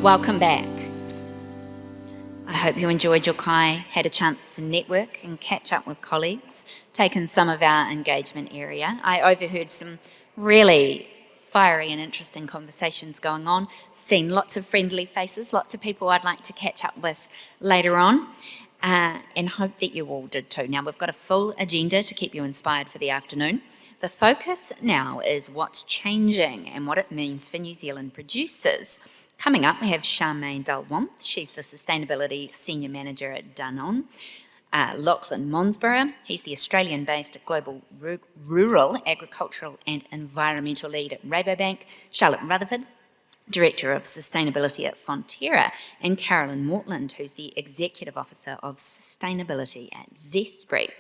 Welcome back. I hope you enjoyed your kai, had a chance to network and catch up with colleagues, taken some of our engagement area. I overheard some really fiery and interesting conversations going on, seen lots of friendly faces, lots of people I'd like to catch up with later on, and hope that you all did too. Now, we've got a full agenda to keep you inspired for the afternoon. The focus now is what's changing and what it means for New Zealand producers. Coming up, we have Charmaine Dalwomth. She's the Sustainability Senior Manager at Danone. Lachlan Monsbourgh, he's the Australian-based Global Rural Agricultural and Environmental Lead at Rabobank. Charlotte Rutherford, Director of Sustainability at Fonterra, and Carolyn Mortland, who's the Executive Officer of Sustainability at Zespri.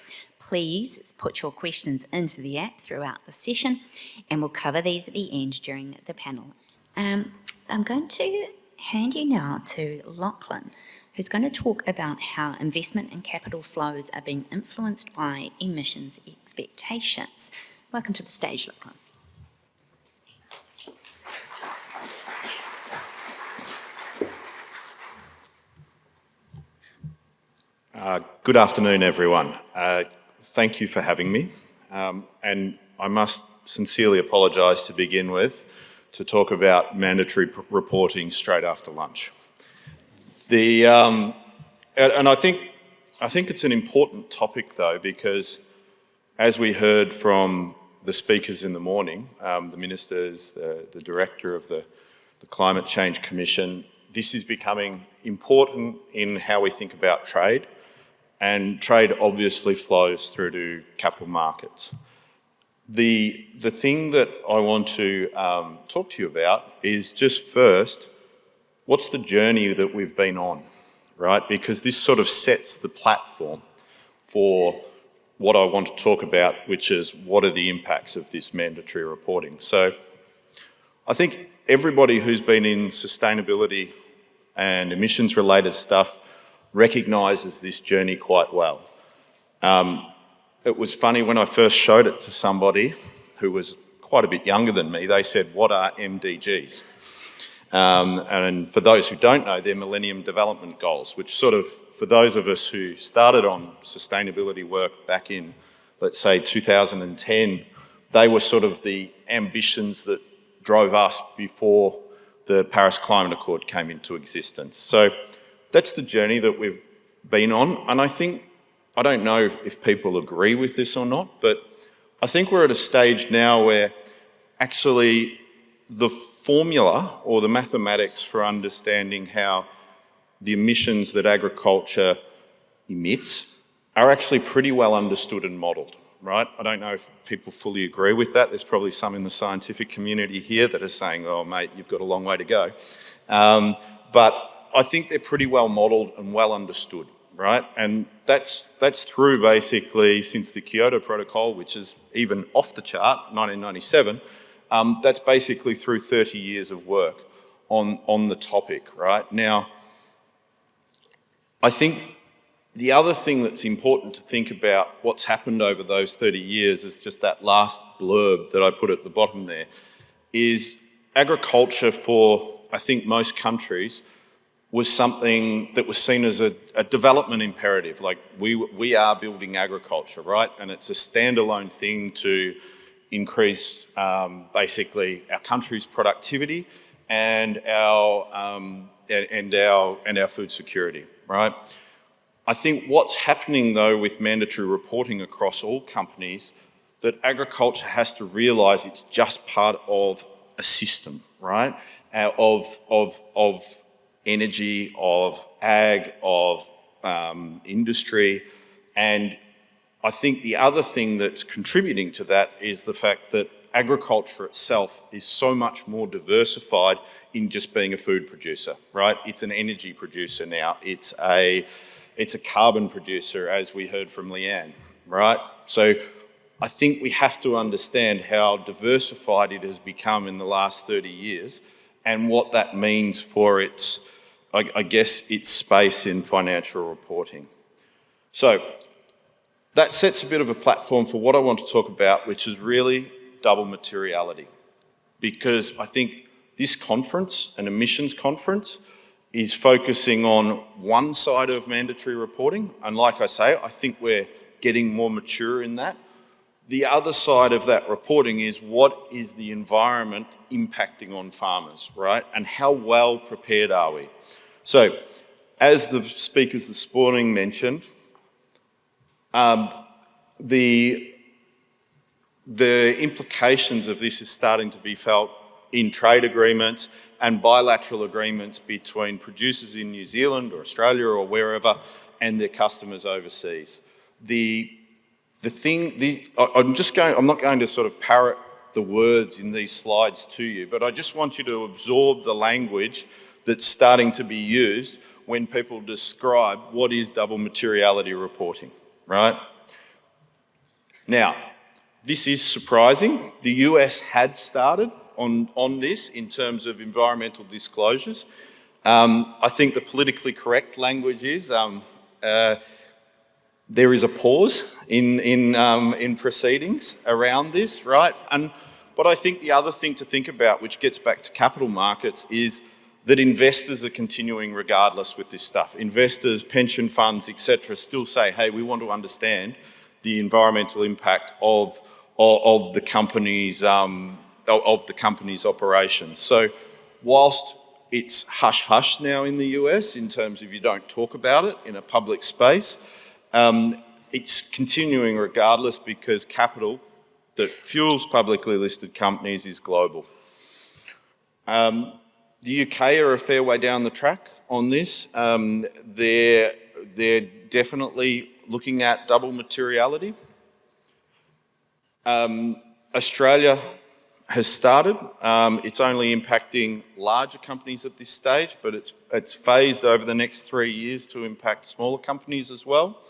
Please put your questions into the app throughout the session, and we'll cover these at the end during the panel. I'm going to hand you now to Lachlan, who's going to talk about how investment and capital flows are being influenced by emissions expectations. Welcome to the stage, Lachlan. Good afternoon, everyone. Thank you for having me. And I must sincerely apologise to begin with to talk about mandatory reporting straight after lunch. And I think it's an important topic though, because as we heard from the speakers in the morning, the ministers, the director of the Climate Change Commission, this is becoming important in how we think about trade, and trade obviously flows through to capital markets. The thing that I want to talk to you about is just first, what's the journey that we've been on, right? Because this sort of sets the platform for what I want to talk about, which is what are the impacts of this mandatory reporting. So I think everybody who's been in sustainability and emissions related stuff recognises this journey quite well. It was funny when I first showed it to somebody who was quite a bit younger than me, they said, what are MDGs? And for those who don't know, they're Millennium Development Goals, which sort of, for those of us who started on sustainability work back in, let's say, 2010, they were sort of the ambitions that drove us before the Paris Climate Accord came into existence. So that's the journey that we've been on. And I don't know if people agree with this or not, but I think we're at a stage now where actually the formula or the mathematics for understanding how the emissions that agriculture emits are actually pretty well understood and modelled, right? I don't know if people fully agree with that. There's probably some in the scientific community here that are saying, oh mate, you've got a long way to go. But I think they're pretty well modelled and well understood, right? And that's through basically since the Kyoto Protocol, which is even off the chart, 1997, that's basically through 30 years of work on the topic, right? Now, I think the other thing that's important to think about what's happened over those 30 years is just that last blurb that I put at the bottom there, is agriculture for, I think, most countries was something that was seen as a development imperative. Like we are building agriculture, right? And it's a standalone thing to increase basically our country's productivity and our food security, right? I think what's happening though with mandatory reporting across all companies, that agriculture has to realise it's just part of a system, right? Of energy, of ag, of industry. And I think the other thing that's contributing to that is the fact that agriculture itself is so much more diversified in just being a food producer, right? It's an energy producer now. It's a carbon producer, as we heard from Leanne, right? So I think we have to understand how diversified it has become in the last 30 years and what that means for its space in financial reporting. So that sets a bit of a platform for what I want to talk about, which is really double materiality. Because I think this conference, an emissions conference, is focusing on one side of mandatory reporting. And like I say, I think we're getting more mature in that. The other side of that reporting is what is the environment impacting on farmers, right? And how well prepared are we? So, as the speakers this morning mentioned, the implications of this is starting to be felt in trade agreements and bilateral agreements between producers in New Zealand or Australia or wherever and their customers overseas. I'm not going to sort of parrot the words in these slides to you, but I just want you to absorb the language that's starting to be used when people describe what is double materiality reporting, right? Now, this is surprising. The US had started on this in terms of environmental disclosures. I think the politically correct language is there is a pause in proceedings around this, right? But I think the other thing to think about, which gets back to capital markets, is that investors are continuing regardless with this stuff. Investors, pension funds, etc., still say, hey, we want to understand the environmental impact of the company's operations. So whilst it's hush-hush now in the US in terms of you don't talk about it in a public space, it's continuing regardless because capital that fuels publicly listed companies is global. The UK are a fair way down the track on this. They're definitely looking at double materiality. Australia has started. It's only impacting larger companies at this stage, but it's phased over the next 3 years to impact smaller companies as well.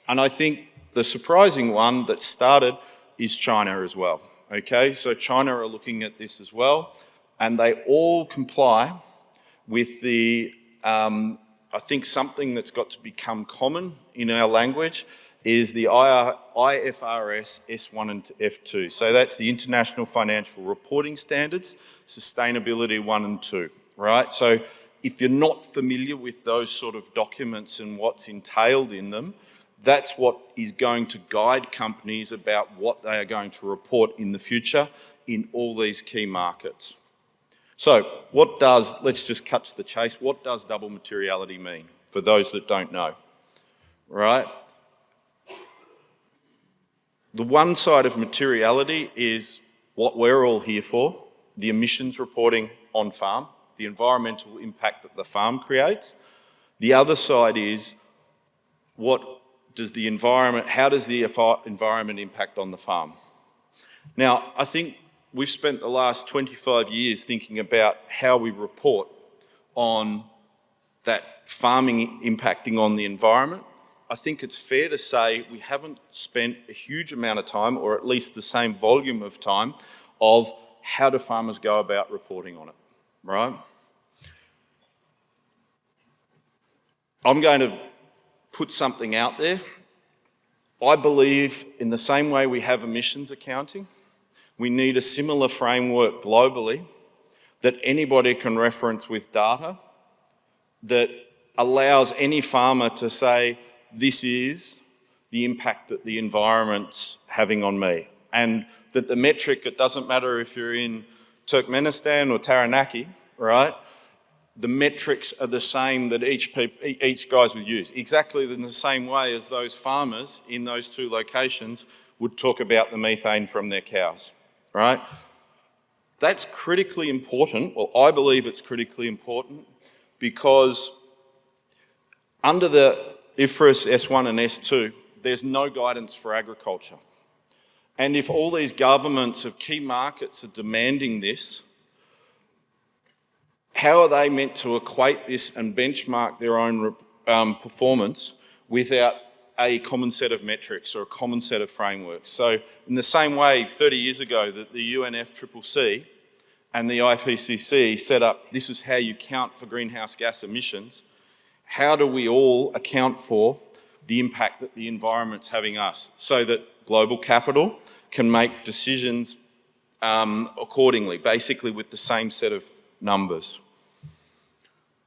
And I think the surprising one that started is China as well. Okay, so China are looking at this as well, and they all comply with the, I think something that's got to become common in our language is the IFRS S1 and F2. So that's the International Financial Reporting Standards, Sustainability 1 and 2, right? So if you're not familiar with those sort of documents and what's entailed in them, that's what is going to guide companies about what they are going to report in the future in all these key markets. So let's just cut to the chase, what does double materiality mean for those that don't know, right? The one side of materiality is what we're all here for, the emissions reporting on farm, the environmental impact that the farm creates. The other side is how does the environment impact on the farm? Now, I think we've spent the last 25 years thinking about how we report on that farming impacting on the environment. I think it's fair to say we haven't spent a huge amount of time, or at least the same volume of time, of how do farmers go about reporting on it, right? I'm going to put something out there. I believe in the same way we have emissions accounting, we need a similar framework globally that anybody can reference with data that allows any farmer to say, this is the impact that the environment's having on me. And that the metric, it doesn't matter if you're in Turkmenistan or Taranaki, right? The metrics are the same that each guys would use. Exactly in the same way as those farmers in those two locations would talk about the methane from their cows, right? That's critically important. Well, I believe it's critically important because under the IFRS S1 and S2, there's no guidance for agriculture. And if all these governments of key markets are demanding this, how are they meant to equate this and benchmark their own performance without a common set of metrics or a common set of frameworks? So in the same way, 30 years ago, that the UNFCCC and the IPCC set up, this is how you count for greenhouse gas emissions, how do we all account for the impact that the environment's having us so that global capital can make decisions accordingly, basically with the same set of numbers?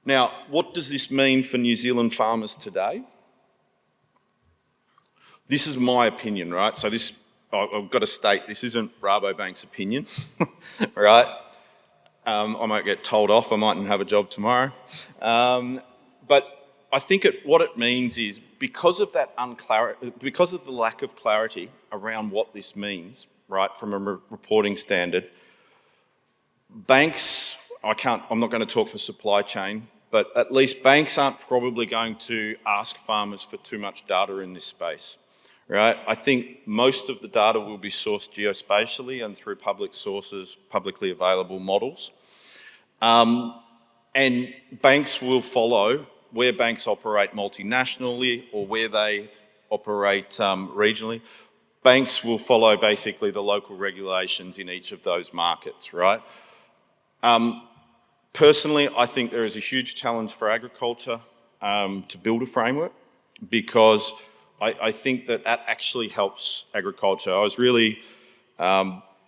Now, what does this mean for New Zealand farmers today? This is my opinion, right? So I've got to state, this isn't Rabobank's opinion, right? I might get told off, I mightn't have a job tomorrow. But I think what it means is because of the lack of clarity around what this means, right, from a reporting standard, banks, I'm not going to talk for supply chain, but at least banks aren't probably going to ask farmers for too much data in this space, right? I think most of the data will be sourced geospatially and through public sources, publicly available models. And banks will follow where banks operate multinationally or where they operate regionally. Banks will follow basically the local regulations in each of those markets, right? Personally, I think there is a huge challenge for agriculture to build a framework because I think that actually helps agriculture. I was really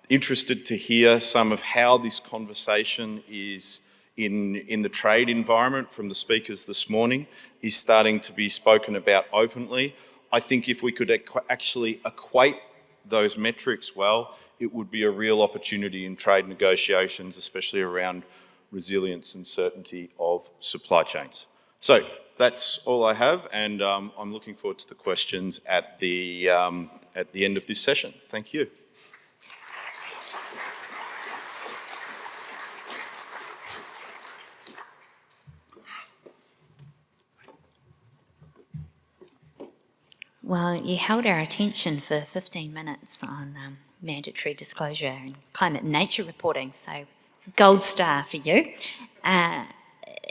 interested to hear some of how this conversation is in the trade environment from the speakers this morning is starting to be spoken about openly. I think if we could actually equate those metrics well, it would be a real opportunity in trade negotiations, especially around resilience and certainty of supply chains. So that's all I have, and I'm looking forward to the questions at the end of this session. Thank you. Well, you held our attention for 15 minutes on mandatory disclosure and climate and nature reporting, so gold star for you. Our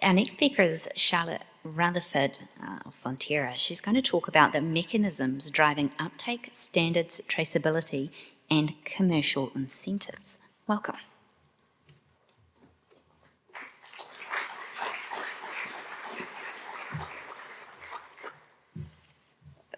next speaker is Charlotte Rutherford of Fonterra. She's going to talk about the mechanisms driving uptake, standards, traceability and commercial incentives. Welcome.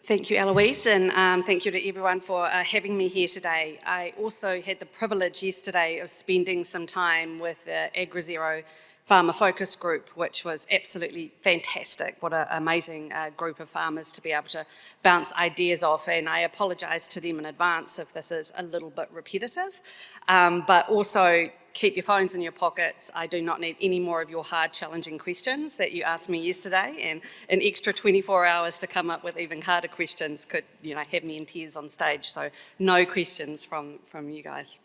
Thank you, Eloise, and thank you to everyone for having me here today. I also had the privilege yesterday of spending some time with the AgriZero Farmer Focus Group, which was absolutely fantastic. What an amazing group of farmers to be able to bounce ideas off, and I apologise to them in advance if this is a little bit repetitive, but also keep your phones in your pockets. I do not need any more of your hard, challenging questions that you asked me yesterday, and an extra 24 hours to come up with even harder questions could, have me in tears on stage. So no questions from you guys.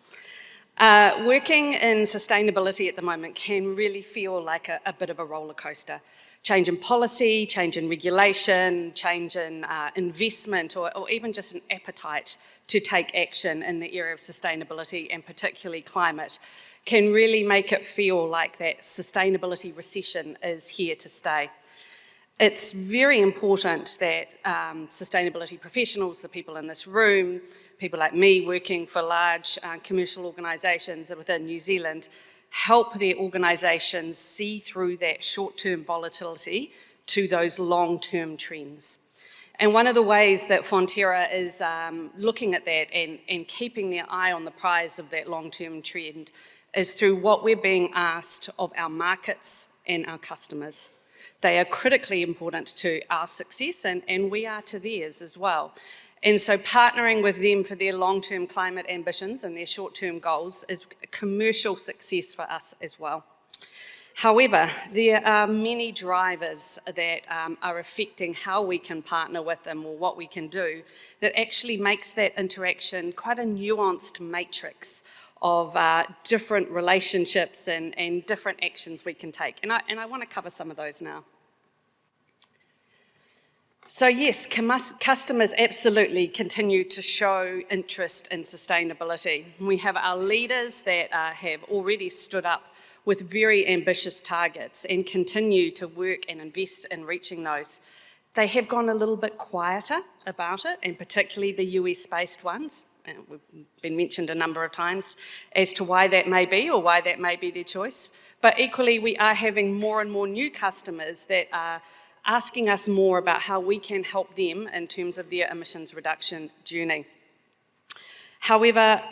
Working in sustainability at the moment can really feel like a bit of a roller coaster. Change in policy, change in regulation, change in investment, or even just an appetite to take action in the area of sustainability and particularly climate can really make it feel like that sustainability recession is here to stay. It's very important that sustainability professionals, the people in this room, people like me working for large commercial organisations within New Zealand, help their organisations see through that short-term volatility to those long-term trends. And one of the ways that Fonterra is looking at that and keeping their eye on the prize of that long-term trend is through what we're being asked of our markets and our customers. They are critically important to our success and we are to theirs as well. And so partnering with them for their long-term climate ambitions and their short-term goals is a commercial success for us as well. However, there are many drivers that are affecting how we can partner with them or what we can do that actually makes that interaction quite a nuanced matrix of different relationships and different actions we can take. And I want to cover some of those now. So yes, customers absolutely continue to show interest in sustainability. We have our leaders that have already stood up with very ambitious targets and continue to work and invest in reaching those. They have gone a little bit quieter about it, and particularly the US-based ones. We've been mentioned a number of times as to why that may be or why that may be their choice. But equally, we are having more and more new customers that are asking us more about how we can help them in terms of their emissions reduction journey. However,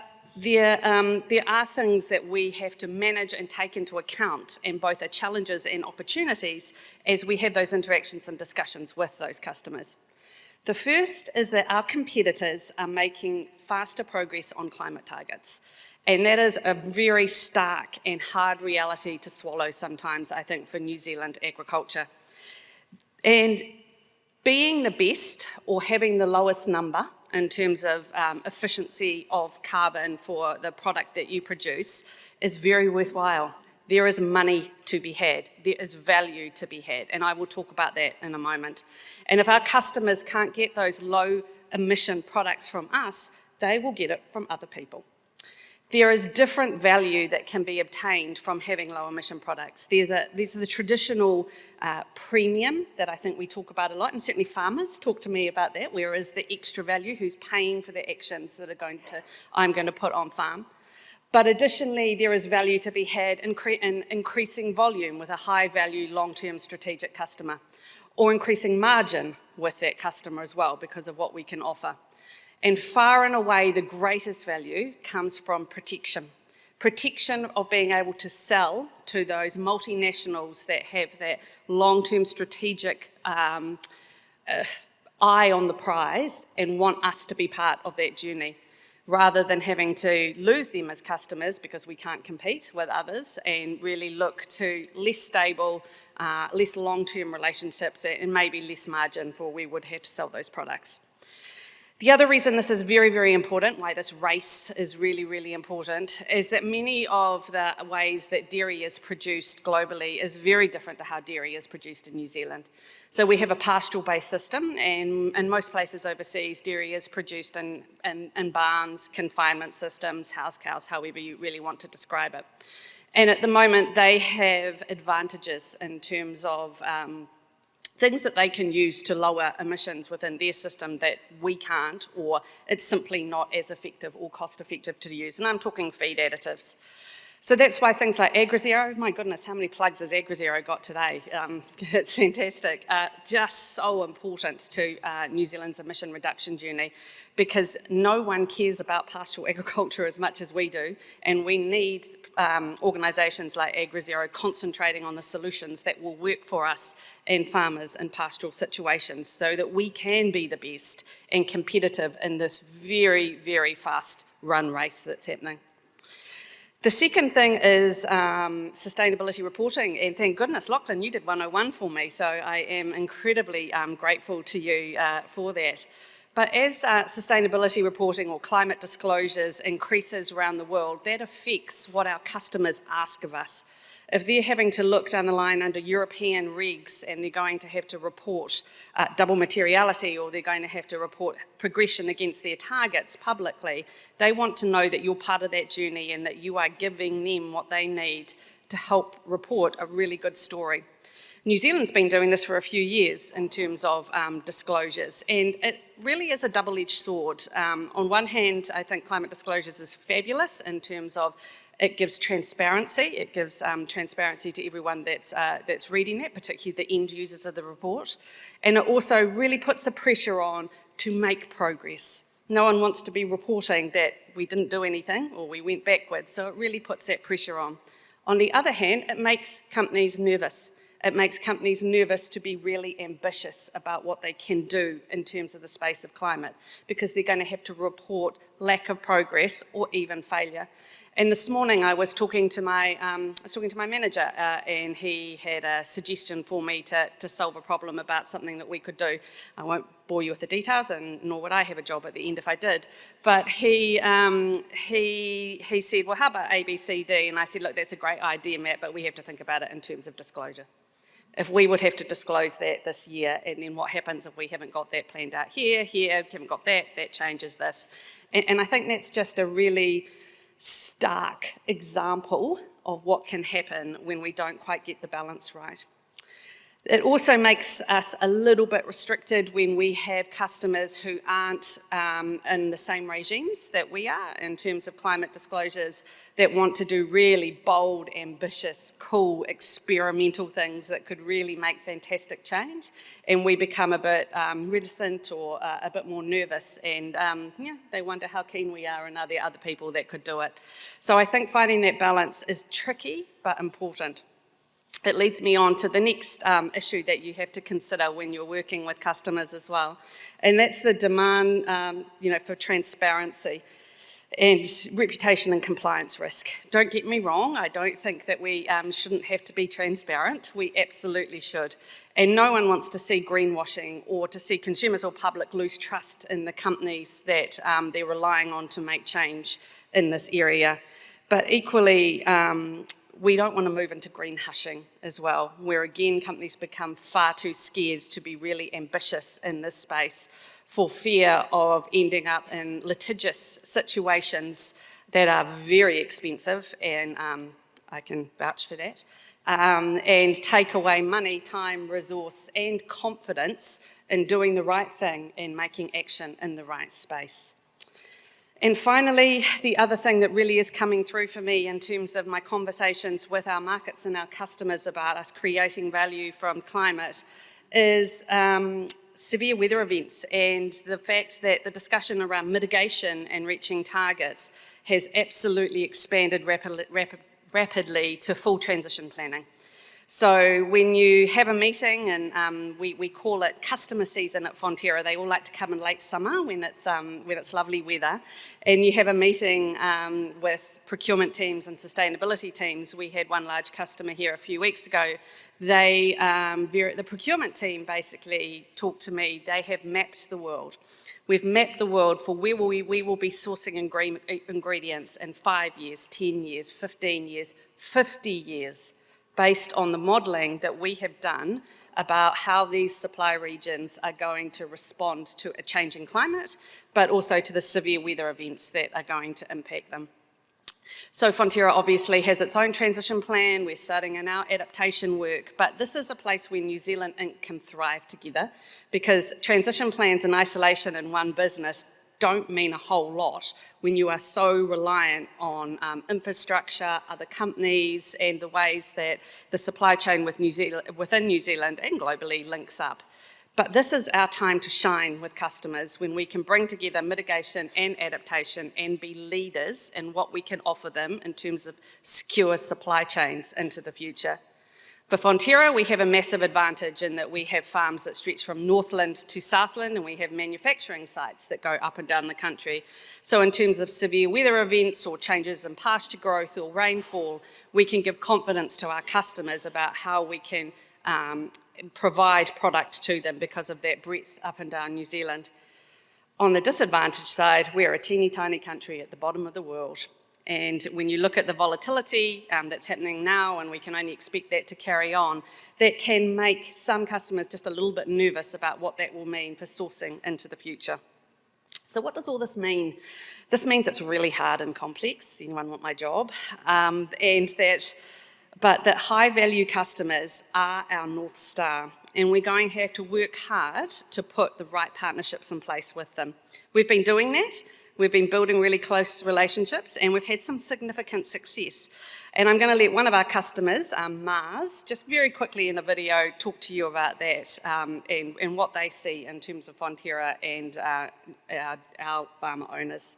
there are things that we have to manage and take into account, and both are challenges and opportunities as we have those interactions and discussions with those customers. The first is that our competitors are making faster progress on climate targets. And that is a very stark and hard reality to swallow sometimes, I think, for New Zealand agriculture. And being the best or having the lowest number in terms of efficiency of carbon for the product that you produce is very worthwhile. There is money to be had. There is value to be had. And I will talk about that in a moment. And if our customers can't get those low emission products from us, they will get it from other people. There is different value that can be obtained from having low emission products. These are the traditional premium that I think we talk about a lot, and certainly farmers talk to me about that, whereas the extra value, who's paying for the actions that I'm going to put on farm. But additionally, there is value to be had in increasing volume with a high value long-term strategic customer, or increasing margin with that customer as well because of what we can offer. And far and away, the greatest value comes from protection. Protection of being able to sell to those multinationals that have that long-term strategic eye on the prize and want us to be part of that journey, rather than having to lose them as customers because we can't compete with others, and really look to less stable, less long-term relationships and maybe less margin for we would have to sell those products. The other reason this is very, very important, why this race is really, really important, is that many of the ways that dairy is produced globally is very different to how dairy is produced in New Zealand. So we have a pastoral-based system, and in most places overseas, dairy is produced in barns, confinement systems, house cows, however you really want to describe it. And at the moment, they have advantages in terms of things that they can use to lower emissions within their system that we can't, or it's simply not as effective or cost effective to use. And I'm talking feed additives. So that's why things like AgriZero, my goodness, how many plugs has AgriZero got today? It's fantastic. Just so important to New Zealand's emission reduction journey, because no one cares about pastoral agriculture as much as we do, and we need organisations like AgriZero concentrating on the solutions that will work for us and farmers in pastoral situations, so that we can be the best and competitive in this very, very fast run race that's happening. The second thing is sustainability reporting, and thank goodness, Lachlan, you did 101 for me, so I am incredibly grateful to you for that. But as sustainability reporting or climate disclosures increases around the world, that affects what our customers ask of us. If they're having to look down the line under European regs and they're going to have to report double materiality, or they're going to have to report progression against their targets publicly, they want to know that you're part of that journey and that you are giving them what they need to help report a really good story. New Zealand's been doing this for a few years in terms of disclosures, and it really is a double-edged sword. On one hand, I think climate disclosures is fabulous in terms of it gives transparency. It gives transparency to everyone that's reading it, particularly the end users of the report. And it also really puts the pressure on to make progress. No one wants to be reporting that we didn't do anything or we went backwards, so it really puts that pressure on. On the other hand, it makes companies nervous. It makes companies nervous to be really ambitious about what they can do in terms of the space of climate, because they're going to have to report lack of progress or even failure. And this morning I was talking to my manager, and he had a suggestion for me to solve a problem about something that we could do. I won't bore you with the details, and nor would I have a job at the end if I did. But he said, well, how about A, B, C, D? And I said, look, that's a great idea, Matt, but we have to think about it in terms of disclosure. If we would have to disclose that this year, and then what happens if we haven't got that planned out here, haven't got that changes this. And I think that's just a really stark example of what can happen when we don't quite get the balance right. It also makes us a little bit restricted when we have customers who aren't in the same regimes that we are in terms of climate disclosures, that want to do really bold, ambitious, cool, experimental things that could really make fantastic change. And we become a bit reticent or a bit more nervous, and they wonder how keen we are and are there other people that could do it. So I think finding that balance is tricky but important. It leads me on to the next issue that you have to consider when you're working with customers as well, and that's the demand for transparency and reputation and compliance risk. Don't get me wrong, I don't think that we shouldn't have to be transparent. We absolutely should. And no one wants to see greenwashing or to see consumers or public lose trust in the companies that they're relying on to make change in this area. But equally, we don't want to move into green hushing as well, where again companies become far too scared to be really ambitious in this space for fear of ending up in litigious situations that are very expensive, and I can vouch for that, and take away money, time, resource and confidence in doing the right thing and making action in the right space. And finally, the other thing that really is coming through for me in terms of my conversations with our markets and our customers about us creating value from climate is severe weather events, and the fact that the discussion around mitigation and reaching targets has absolutely expanded rapidly to full transition planning. So when you have a meeting, and we call it customer season at Fonterra, they all like to come in late summer when it's lovely weather, and you have a meeting with procurement teams and sustainability teams. We had one large customer here a few weeks ago. The procurement team basically talked to me. They have mapped the world. We've mapped the world for where we will be sourcing ingredients in 5 years, 10 years, 15 years, 50 years, based on the modelling that we have done about how these supply regions are going to respond to a changing climate, but also to the severe weather events that are going to impact them. So Fonterra obviously has its own transition plan. We're starting in our adaptation work, but this is a place where New Zealand Inc. can thrive together, because transition plans in isolation in one business don't mean a whole lot when you are so reliant on infrastructure, other companies, and the ways that the supply chain within New Zealand and globally links up. But this is our time to shine with customers, when we can bring together mitigation and adaptation and be leaders in what we can offer them in terms of secure supply chains into the future. For Fonterra, we have a massive advantage in that we have farms that stretch from Northland to Southland, and we have manufacturing sites that go up and down the country. So in terms of severe weather events or changes in pasture growth or rainfall, we can give confidence to our customers about how we can provide product to them because of that breadth up and down New Zealand. On the disadvantage side, we're a teeny tiny country at the bottom of the world. And when you look at the volatility that's happening now, and we can only expect that to carry on, that can make some customers just a little bit nervous about what that will mean for sourcing into the future. So what does all this mean? This means it's really hard and complex. Anyone want my job? But that high value customers are our North Star, and we're going to have to work hard to put the right partnerships in place with them. We've been doing that. We've been building really close relationships, and we've had some significant success. And I'm going to let one of our customers, Mars, just very quickly in a video talk to you about that and what they see in terms of Fonterra and our farmer owners.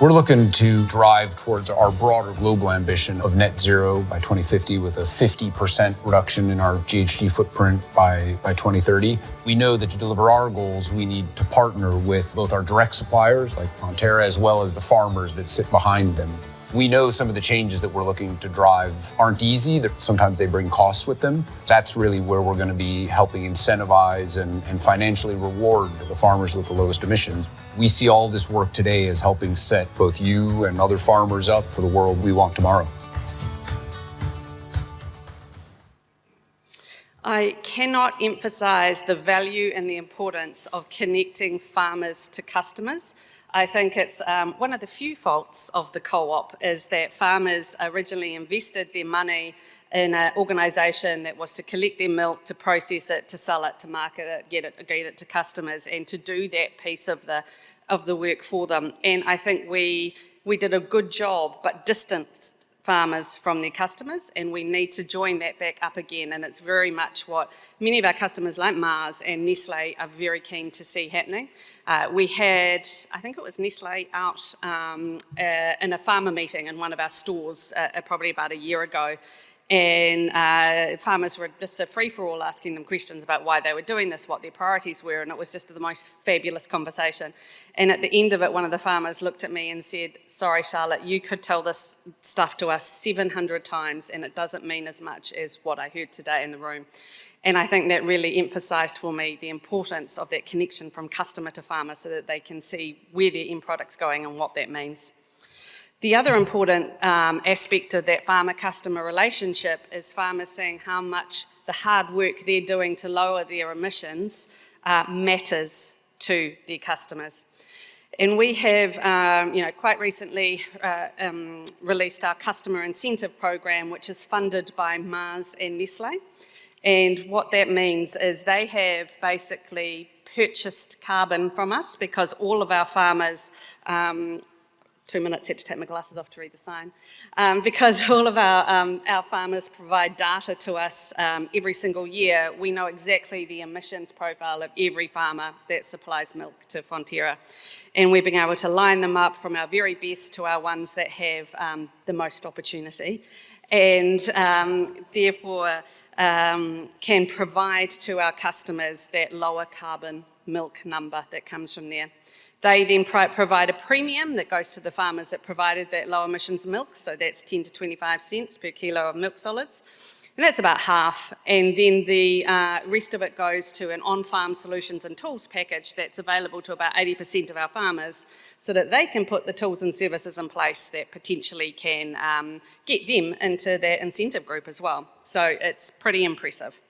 We're looking to drive towards our broader global ambition of net zero by 2050 with a 50% reduction in our GHG footprint by 2030. We know that to deliver our goals, we need to partner with both our direct suppliers like Fonterra as well as the farmers that sit behind them. We know some of the changes that we're looking to drive aren't easy. Sometimes they bring costs with them. That's really where we're going to be helping incentivize and financially reward the farmers with the lowest emissions. We see all this work today as helping set both you and other farmers up for the world we want tomorrow. I cannot emphasise the value and the importance of connecting farmers to customers. I think it's one of the few faults of the co-op is that farmers originally invested their money in an organisation that was to collect their milk, to process it, to sell it, to market it, get it to customers, and to do that piece of the work for them. And I think we did a good job, but distanced farmers from their customers, and we need to join that back up again. And it's very much what many of our customers like Mars and Nestle are very keen to see happening. We had, I think it was Nestle out in a farmer meeting in one of our stores probably about a year ago, and farmers were just a free-for-all asking them questions about why they were doing this, what their priorities were, and it was just the most fabulous conversation. And at the end of it, one of the farmers looked at me and said, "Sorry, Charlotte, you could tell this stuff to us 700 times and it doesn't mean as much as what I heard today in the room." And I think that really emphasised for me the importance of that connection from customer to farmer so that they can see where their end product's going and what that means. The other important aspect of that farmer-customer relationship is farmers seeing how much the hard work they're doing to lower their emissions matters to their customers. And we have, quite recently released our customer incentive program, which is funded by Mars and Nestle. And what that means is they have basically purchased carbon from us because all of our farmers 2 minutes, had to take my glasses off to read the sign, because all of our farmers provide data to us every single year. We know exactly the emissions profile of every farmer that supplies milk to Fonterra. And we've been able to line them up from our very best to our ones that have the most opportunity, and therefore can provide to our customers that lower carbon milk number that comes from there. They then provide a premium that goes to the farmers that provided that low emissions milk, so that's 10 to 25 cents per kilo of milk solids, and that's about half. And then the rest of it goes to an on-farm solutions and tools package that's available to about 80% of our farmers so that they can put the tools and services in place that potentially can get them into that incentive group as well. So it's pretty impressive.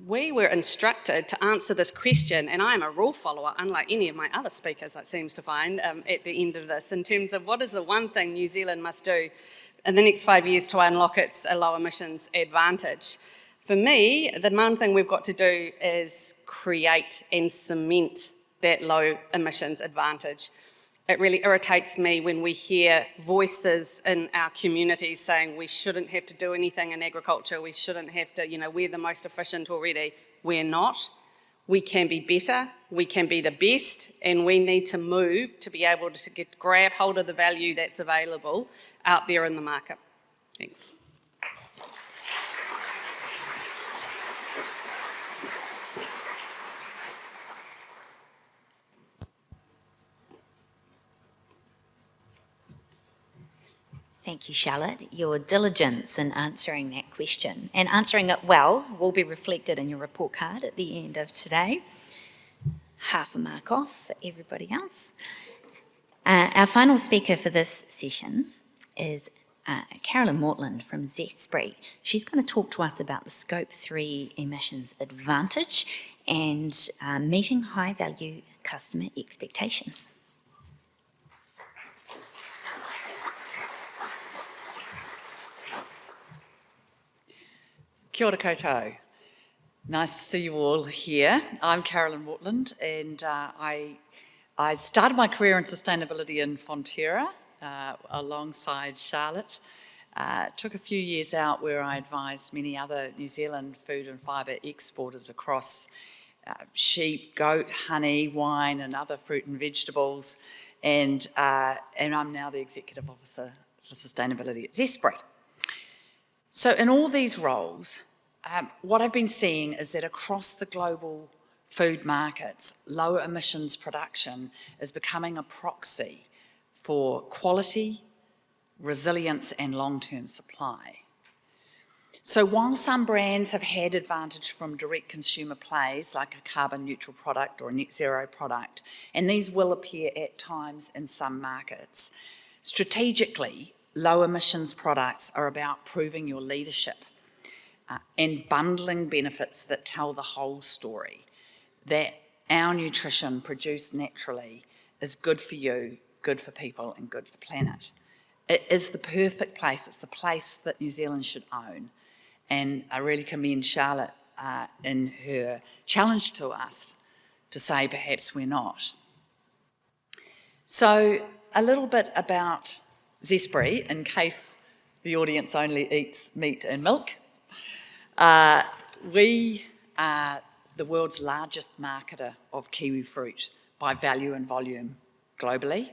We were instructed to answer this question, and I'm a rule follower, unlike any of my other speakers, it seems to find, at the end of this, in terms of what is the one thing New Zealand must do in the next 5 years to unlock its low emissions advantage. For me, the one thing we've got to do is create and cement that low emissions advantage. It really irritates me when we hear voices in our communities saying we shouldn't have to do anything in agriculture, we shouldn't have to, we're the most efficient already. We're not. We can be better, we can be the best, and we need to move to be able to grab hold of the value that's available out there in the market. Thanks. Thank you, Charlotte. Your diligence in answering that question and answering it well will be reflected in your report card at the end of today. Half a mark off for everybody else. Our final speaker for this session is Carolyn Mortland from Zespri. She's going to talk to us about the Scope 3 emissions advantage and meeting high-value customer expectations. Kia ora koutou. Nice to see you all here. I'm Carolyn Mortland, and I started my career in sustainability in Fonterra alongside Charlotte. Took a few years out where I advised many other New Zealand food and fibre exporters across sheep, goat, honey, wine and other fruit and vegetables, and I'm now the Executive Officer for Sustainability at Zespri. So in all these roles, what I've been seeing is that across the global food markets, low emissions production is becoming a proxy for quality, resilience and long-term supply. So while some brands have had advantage from direct consumer plays like a carbon neutral product or a net zero product, and these will appear at times in some markets, strategically, low emissions products are about proving your leadership and bundling benefits that tell the whole story, that our nutrition produced naturally is good for you, good for people and good for planet. It is the perfect place. It's the place that New Zealand should own. And I really commend Charlotte in her challenge to us to say perhaps we're not. So a little bit about Zespri, in case the audience only eats meat and milk. We are the world's largest marketer of kiwi fruit by value and volume globally.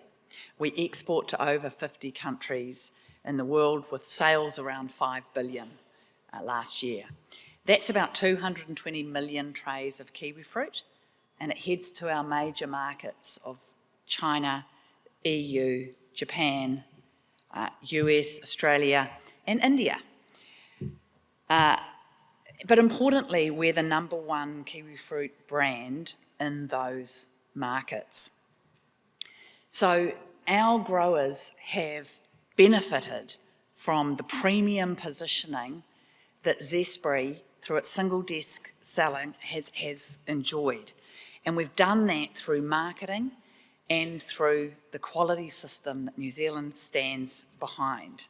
We export to over 50 countries in the world with sales around 5 billion last year. That's about 220 million trays of kiwi fruit, and it heads to our major markets of China, EU, Japan, US, Australia, and India. But importantly, we're the number one kiwi fruit brand in those markets. So our growers have benefited from the premium positioning that Zespri, through its single desk selling, has enjoyed. And we've done that through marketing and through the quality system that New Zealand stands behind.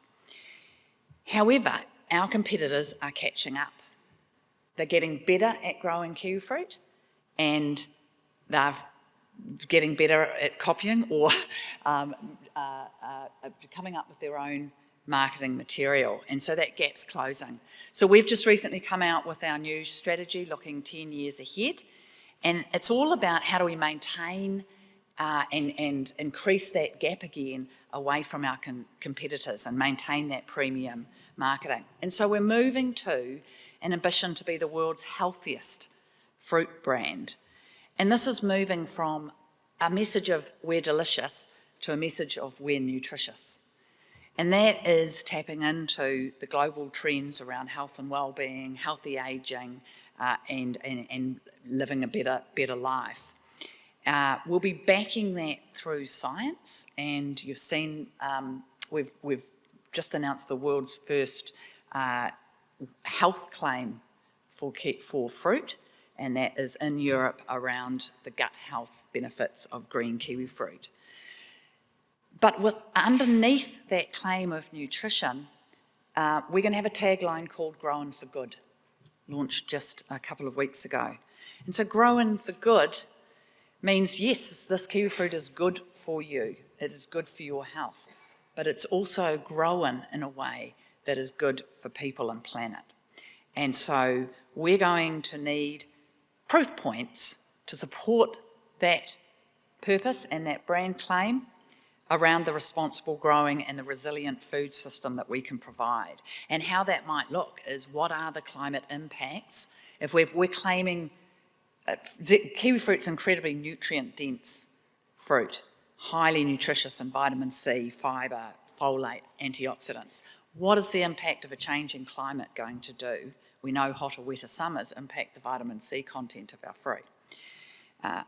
However, our competitors are catching up. They're getting better at growing kiwi fruit, and they're getting better at copying or coming up with their own marketing material, and so that gap's closing. So we've just recently come out with our new strategy looking 10 years ahead, and it's all about how do we maintain and increase that gap again away from our competitors and maintain that premium marketing. And so we're moving to an ambition to be the world's healthiest fruit brand. And this is moving from a message of we're delicious to a message of we're nutritious. And that is tapping into the global trends around health and well-being, healthy ageing, and living a better life. We'll be backing that through science, and you've seen we've just announced the world's first health claim for fruit, and that is in Europe around the gut health benefits of green kiwi fruit. But underneath that claim of nutrition, we're going to have a tagline called Growin' for Good, launched just a couple of weeks ago. And so Growin' for Good means, yes, this kiwi fruit is good for you, it is good for your health, but it's also grown in a way that is good for people and planet. And so we're going to need proof points to support that purpose and that brand claim around the responsible growing and the resilient food system that we can provide. And how that might look is, what are the climate impacts? If we're claiming kiwi fruit's incredibly nutrient dense fruit, highly nutritious in vitamin C, fibre, folate, antioxidants. What is the impact of a changing climate going to do? We know hotter, wetter summers impact the vitamin C content of our fruit. How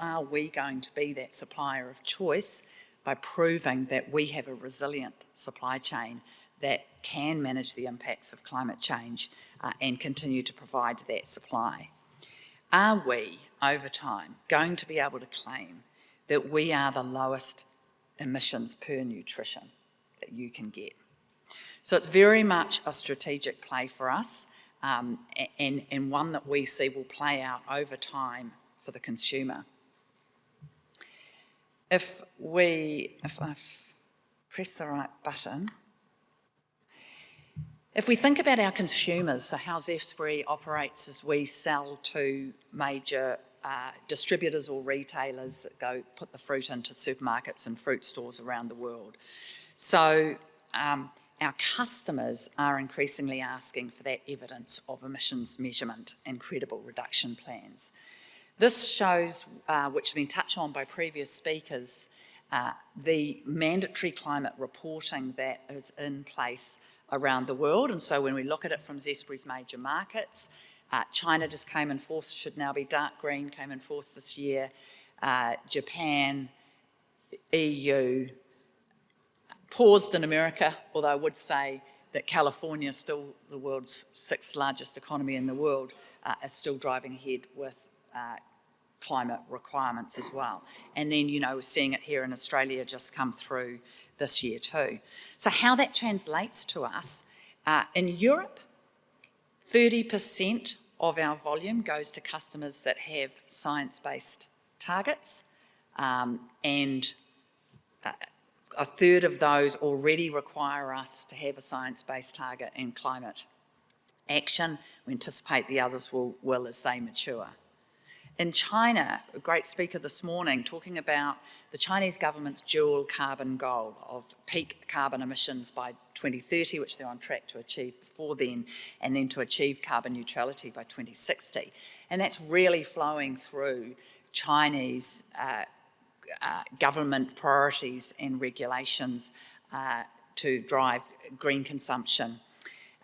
are we going to be that supplier of choice? By proving that we have a resilient supply chain that can manage the impacts of climate change and continue to provide that supply. Are we, over time, going to be able to claim that we are the lowest emissions per nutrition that you can get? So it's very much a strategic play for us, and one that we see will play out over time for the consumer. If I press the right button, if we think about our consumers, so how Zespri operates as we sell to major distributors or retailers that go put the fruit into supermarkets and fruit stores around the world. So our customers are increasingly asking for that evidence of emissions measurement and credible reduction plans. This shows, which has been touched on by previous speakers, the mandatory climate reporting that is in place around the world. And so when we look at it from Zespri's major markets, China just came in force, should now be dark green, came in force this year. Japan, EU, paused in America, although I would say that California is still the world's 6th largest economy in the world, is still driving ahead with climate requirements as well. And then, we're seeing it here in Australia just come through this year too. So how that translates to us, in Europe, 30% of our volume goes to customers that have science-based targets, and a third of those already require us to have a science-based target and climate action. We anticipate the others will as they mature. In China, a great speaker this morning talking about the Chinese government's dual carbon goal of peak carbon emissions by 2030, which they're on track to achieve before then, and then to achieve carbon neutrality by 2060. And that's really flowing through Chinese government priorities and regulations to drive green consumption.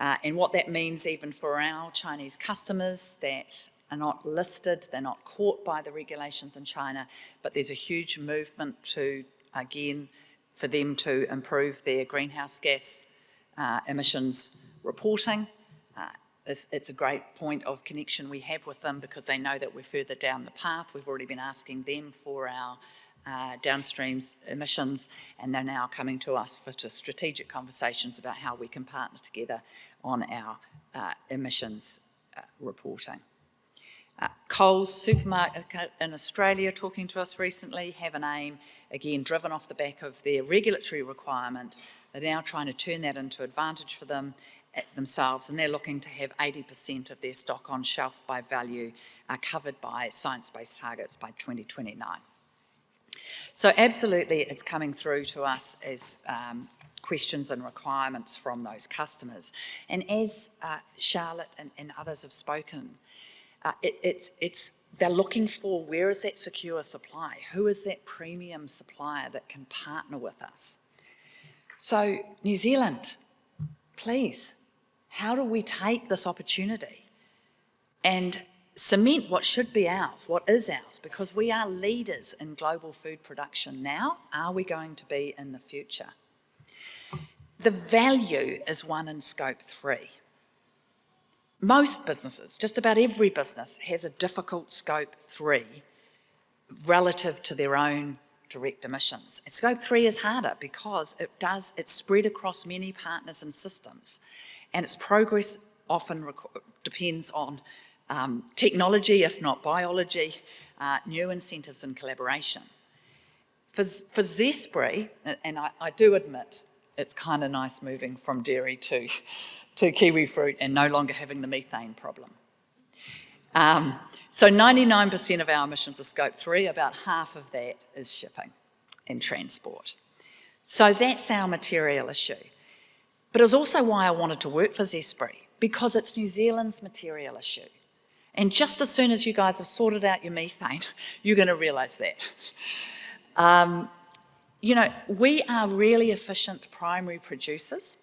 And what that means even for our Chinese customers that are not listed, they're not caught by the regulations in China, but there's a huge movement to, again, for them to improve their greenhouse gas emissions reporting. It's a great point of connection we have with them because they know that we're further down the path. We've already been asking them for our downstream emissions, and they're now coming to us for strategic conversations about how we can partner together on our emissions reporting. Coles supermarket in Australia, talking to us recently, have an aim, again, driven off the back of their regulatory requirement. They're now trying to turn that into advantage for themselves, and they're looking to have 80% of their stock on shelf by value covered by science-based targets by 2029. So absolutely, it's coming through to us as questions and requirements from those customers. And as Charlotte and others have spoken, they're looking for where is that secure supply? Who is that premium supplier that can partner with us? So New Zealand, please, how do we take this opportunity and cement what should be ours, what is ours? Because we are leaders in global food production now. Are we going to be in the future? The value is one in scope 3. Most businesses, just about every business, has a difficult scope 3 relative to their own direct emissions. And scope 3 is harder because it's spread across many partners and systems, and its progress often depends on technology, if not biology, new incentives and collaboration. For Zespri, and I do admit it's kind of nice moving from dairy to kiwi fruit and no longer having the methane problem. So 99% of our emissions are scope 3, about half of that is shipping and transport. So that's our material issue. But it's also why I wanted to work for Zespri, because it's New Zealand's material issue. And just as soon as you guys have sorted out your methane, you're going to realise that. We are really efficient primary producers,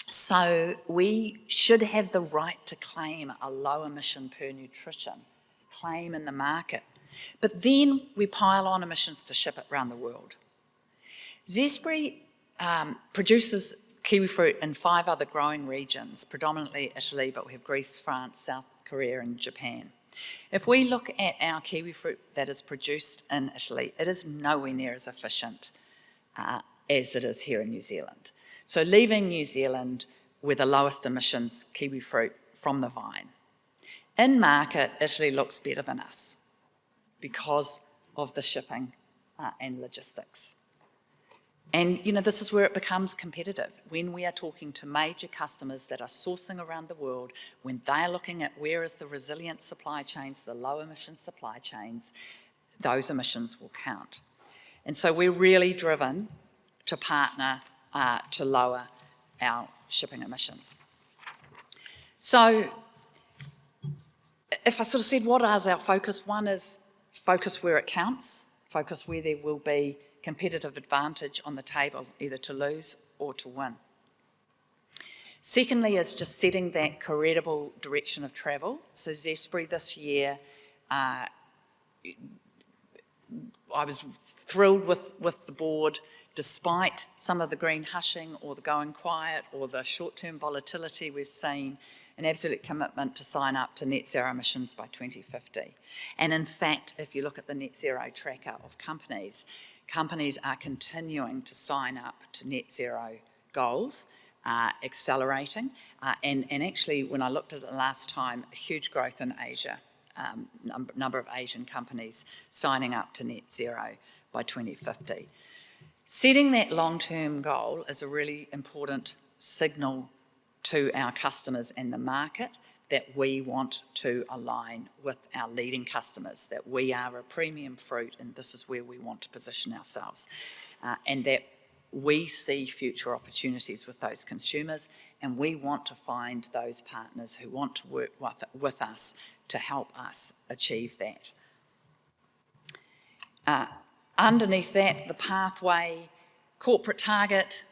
so we should have the right to claim a low emission per nutrition claim in the market. But then we pile on emissions to ship it around the world. Zespri produces kiwi fruit in 5 other growing regions, predominantly Italy, but we have Greece, France, South Korea and Japan. If we look at our kiwi fruit that is produced in Italy, it is nowhere near as efficient as it is here in New Zealand. So leaving New Zealand with the lowest emissions kiwi fruit from the vine. In market, Italy looks better than us because of the shipping and logistics. And, this is where it becomes competitive. When we are talking to major customers that are sourcing around the world, when they're looking at where is the resilient supply chains, the low emission supply chains, those emissions will count. And so we're really driven to partner to lower our shipping emissions. So if I sort of said, what is our focus? One is focus where it counts, focus where there will be competitive advantage on the table, either to lose or to win. Secondly is just setting that credible direction of travel. So Zespri this year, I was thrilled with the board, despite some of the green hushing or the going quiet or the short-term volatility we've seen an absolute commitment to sign up to net zero emissions by 2050. And in fact, if you look at the net zero tracker of companies, companies are continuing to sign up to net zero goals, accelerating. And actually, when I looked at it last time, a huge growth in Asia, number of Asian companies signing up to net zero by 2050. Setting that long-term goal is a really important signal to our customers and the market that we want to align with our leading customers, that we are a premium fruit and this is where we want to position ourselves, and that we see future opportunities with those consumers, and we want to find those partners who want to work with us to help us achieve that. Underneath that, the pathway, corporate target,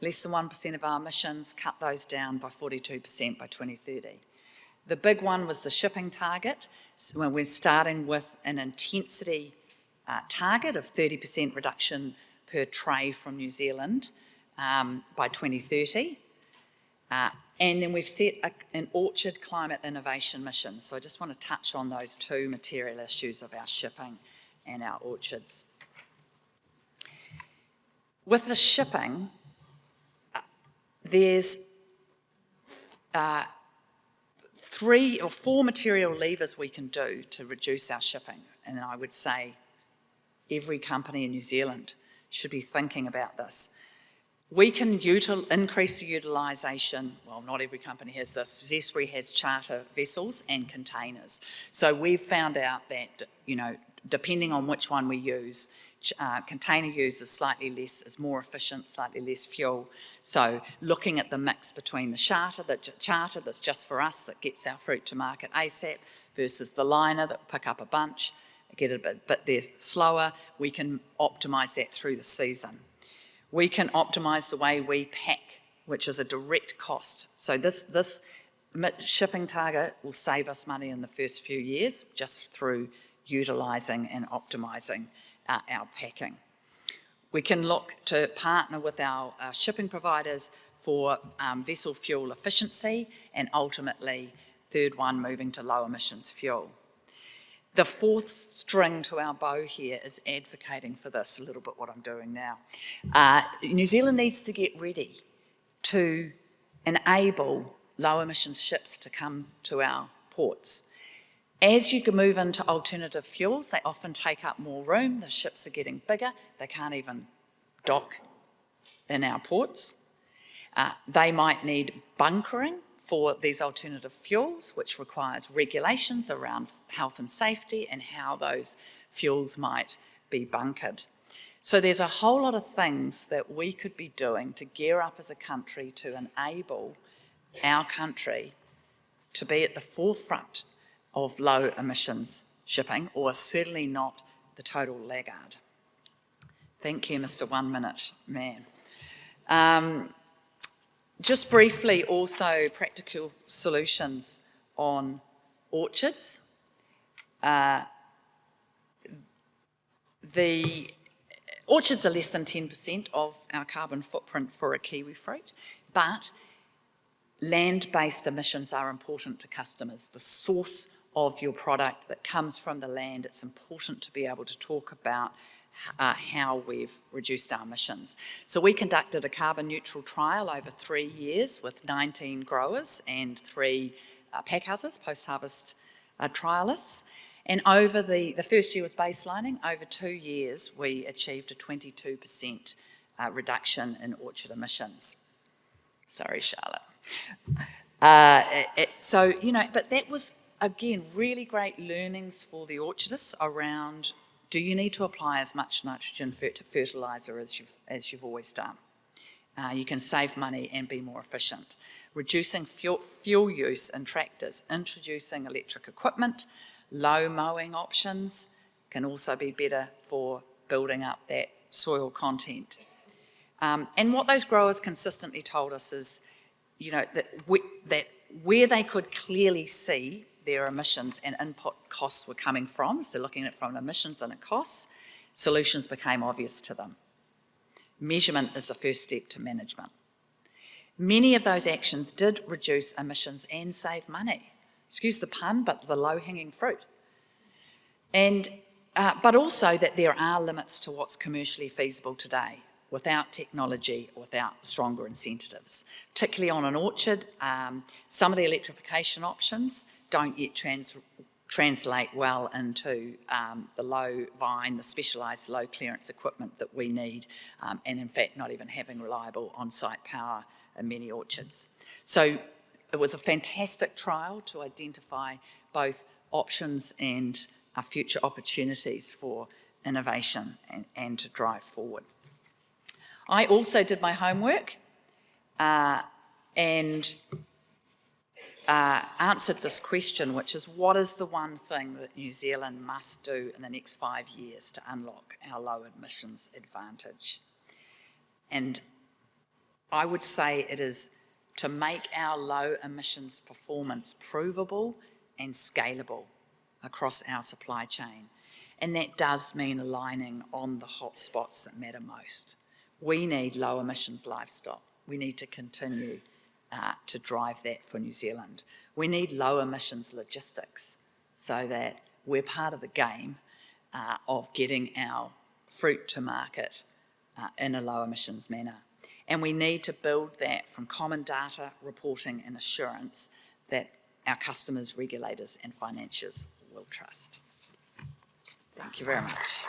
less than 1% of our emissions, cut those down by 42% by 2030. The big one was the shipping target. So when we're starting with an intensity target of 30% reduction per tray from New Zealand by 2030. And then we've set an orchard climate innovation mission. So I just want to touch on those two material issues of our shipping and our orchards. With the shipping, there's 3 or 4 material levers we can do to reduce our shipping. And I would say every company in New Zealand should be thinking about this. We can increase the utilisation, well, not every company has this. Zespri has charter vessels and containers. So we've found out that, depending on which one we use, container use is slightly less, is more efficient, slightly less fuel. So looking at the mix between the charter that's just for us, that gets our fruit to market ASAP, versus the liner that will pick up a bunch, get it a bit they're slower, we can optimise that through the season. We can optimise the way we pack, which is a direct cost. So this shipping target will save us money in the first few years just through utilising and optimising our packing. We can look to partner with our shipping providers for vessel fuel efficiency, and ultimately, third one, moving to low emissions fuel. The fourth string to our bow here is advocating for this, a little bit what I'm doing now. New Zealand needs to get ready to enable low emissions ships to come to our ports. As you can move into alternative fuels, they often take up more room. The ships are getting bigger. They can't even dock in our ports. They might need bunkering for these alternative fuels, which requires regulations around health and safety and how those fuels might be bunkered. So there's a whole lot of things that we could be doing to gear up as a country to enable our country to be at the forefront of low emissions shipping, or certainly not the total laggard. Thank you, Mr. 1 minute man. Just briefly, also practical solutions on orchards. The orchards are less than 10% of our carbon footprint for a kiwi fruit, but land-based emissions are important to customers. The source of your product that comes from the land, it's important to be able to talk about how we've reduced our emissions. So we conducted a carbon neutral trial over 3 years with 19 growers and 3 packhouses, post-harvest trialists. And over the first year was baselining. Over 2 years, we achieved a 22% reduction in orchard emissions. Sorry, Charlotte. But that was, again, really great learnings for the orchardists around, do you need to apply as much nitrogen fertiliser as you've always done? You can save money and be more efficient. Reducing fuel use in tractors, introducing electric equipment, low mowing options can also be better for building up that soil content. And what those growers consistently told us is, that where they could clearly see their emissions and input costs were coming from, so looking at it from emissions and costs, solutions became obvious to them. Measurement is the first step to management. Many of those actions did reduce emissions and save money. Excuse the pun, but the low-hanging fruit. But also that there are limits to what's commercially feasible today without technology, without stronger incentives. Particularly on an orchard, some of the electrification options don't yet translate well into the low vine, the specialised low clearance equipment that we need, and in fact not even having reliable on-site power in many orchards. So it was a fantastic trial to identify both options and future opportunities for innovation and to drive forward. I also did my homework and answered this question, which is, what is the one thing that New Zealand must do in the next 5 years to unlock our low emissions advantage? And I would say it is to make our low emissions performance provable and scalable across our supply chain. And that does mean aligning on the hotspots that matter most. We need low emissions livestock. We need to continue to drive that for New Zealand. We need low emissions logistics so that we're part of the game of getting our fruit to market in a low emissions manner. And we need to build that from common data, reporting and assurance that our customers, regulators and financiers will trust. Thank you very much.